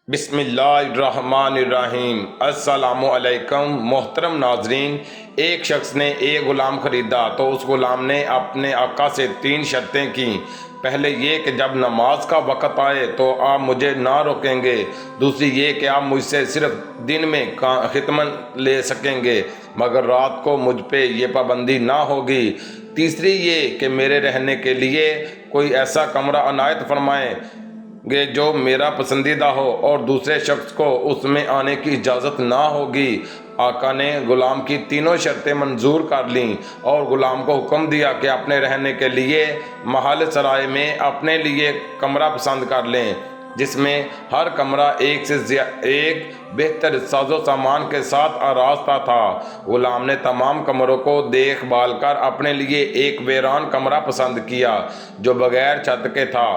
بسم اللہ الرحمن الرحیم۔ السلام علیکم محترم ناظرین۔ ایک شخص نے ایک غلام خریدا تو اس غلام نے اپنے آقا سے 3 شرطیں کی۔ پہلے یہ کہ جب نماز کا وقت آئے تو آپ مجھے نہ روکیں گے، دوسری یہ کہ آپ مجھ سے صرف دن میں خدمت لے سکیں گے مگر رات کو مجھ پہ یہ پابندی نہ ہوگی، تیسری یہ کہ میرے رہنے کے لیے کوئی ایسا کمرہ عنایت فرمائیں گے جو میرا پسندیدہ ہو اور دوسرے شخص کو اس میں آنے کی اجازت نہ ہوگی۔ آقا نے غلام کی تینوں شرطیں منظور کر لیں اور غلام کو حکم دیا کہ اپنے رہنے کے لیے محل سرائے میں اپنے لیے کمرہ پسند کر لیں، جس میں ہر کمرہ ایک سے ایک بہتر ساز و سامان کے ساتھ آراستہ تھا۔ غلام نے تمام کمروں کو دیکھ بھال کر اپنے لیے ایک ویران کمرہ پسند کیا جو بغیر چھت کے تھا۔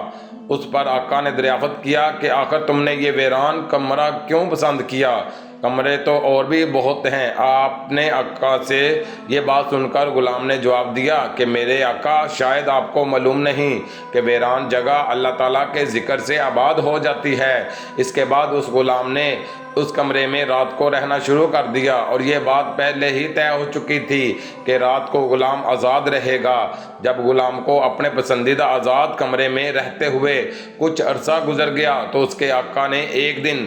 اس پر آقا نے دریافت کیا کہ آخر تم نے یہ ویران کمرہ کیوں پسند کیا؟ کمرے تو اور بھی بہت ہیں۔ آپ نے آقا سے یہ بات سن کر غلام نے جواب دیا کہ میرے آقا، شاید آپ کو معلوم نہیں کہ ویران جگہ اللہ تعالیٰ کے ذکر سے آباد ہو جاتی ہے۔ اس کے بعد اس غلام نے اس کمرے میں رات کو رہنا شروع کر دیا اور یہ بات پہلے ہی طے ہو چکی تھی کہ رات کو غلام آزاد رہے گا۔ جب غلام کو اپنے پسندیدہ آزاد کمرے میں رہتے ہوئے کچھ عرصہ گزر گیا تو اس کے آقا نے ایک دن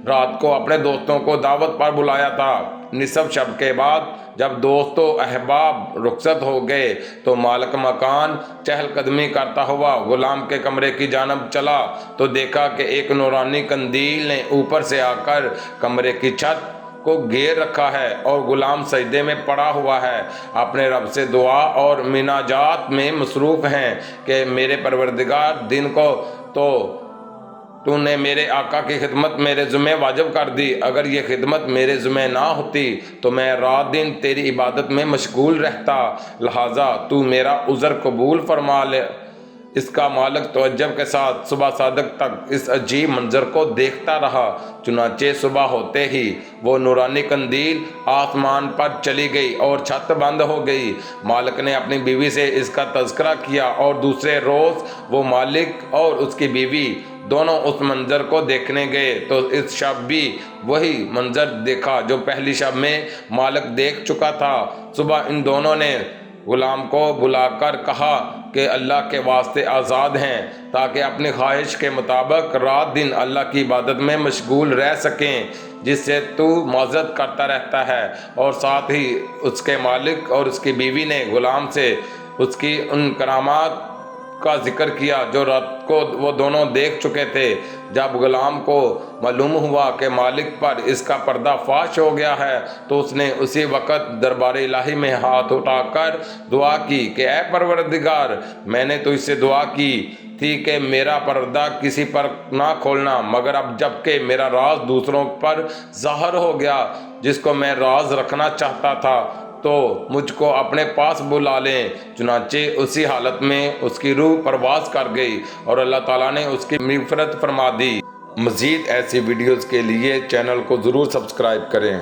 رات کو اپنے دوستوں کو دعوت پر بلایا تھا۔ نصف شب کے بعد جب دوست و احباب رخصت ہو گئے تو مالک مکان چہل قدمی کرتا ہوا غلام کے کمرے کی جانب چلا تو دیکھا کہ ایک نورانی قندیل نے اوپر سے آ کر کمرے کی چھت کو گھیر رکھا ہے اور غلام سجدے میں پڑا ہوا ہے، اپنے رب سے دعا اور مناجات میں مصروف ہیں کہ میرے پروردگار، دن کو تو نے میرے آقا کی خدمت میرے ذمہ واجب کر دی۔ اگر یہ خدمت میرے ذمہ نہ ہوتی تو میں رات دن تیری عبادت میں مشغول رہتا، لہٰذا تو میرا عذر قبول فرما لے۔ اس کا مالک تعجب کے ساتھ صبح صادق تک اس عجیب منظر کو دیکھتا رہا۔ چنانچہ صبح ہوتے ہی وہ نورانی قندیل آسمان پر چلی گئی اور چھت بند ہو گئی۔ مالک نے اپنی بیوی سے اس کا تذکرہ کیا اور دوسرے روز وہ مالک اور اس کی بیوی دونوں اس منظر کو دیکھنے گئے تو اس شب بھی وہی منظر دیکھا جو پہلی شب میں مالک دیکھ چکا تھا۔ صبح ان دونوں نے غلام کو بلا کر کہا کہ اللہ کے واسطے آزاد ہیں تاکہ اپنی خواہش کے مطابق رات دن اللہ کی عبادت میں مشغول رہ سکیں جس سے تو معذرت کرتا رہتا ہے، اور ساتھ ہی اس کے مالک اور اس کی بیوی نے غلام سے اس کی ان کرامات کا ذکر کیا جو رات کو وہ دونوں دیکھ چکے تھے۔ جب غلام کو معلوم ہوا کہ مالک پر اس کا پردہ فاش ہو گیا ہے تو اس نے اسی وقت دربار الہی میں ہاتھ اٹھا کر دعا کی کہ اے پروردگار، میں نے تو اس سے دعا کی تھی کہ میرا پردہ کسی پر نہ کھولنا، مگر اب جب کہ میرا راز دوسروں پر ظاہر ہو گیا جس کو میں راز رکھنا چاہتا تھا تو مجھ کو اپنے پاس بلا لیں۔ چنانچہ اسی حالت میں اس کی روح پرواز کر گئی اور اللہ تعالیٰ نے اس کی مغفرت فرما دی۔ مزید ایسی ویڈیوز کے لیے چینل کو ضرور سبسکرائب کریں۔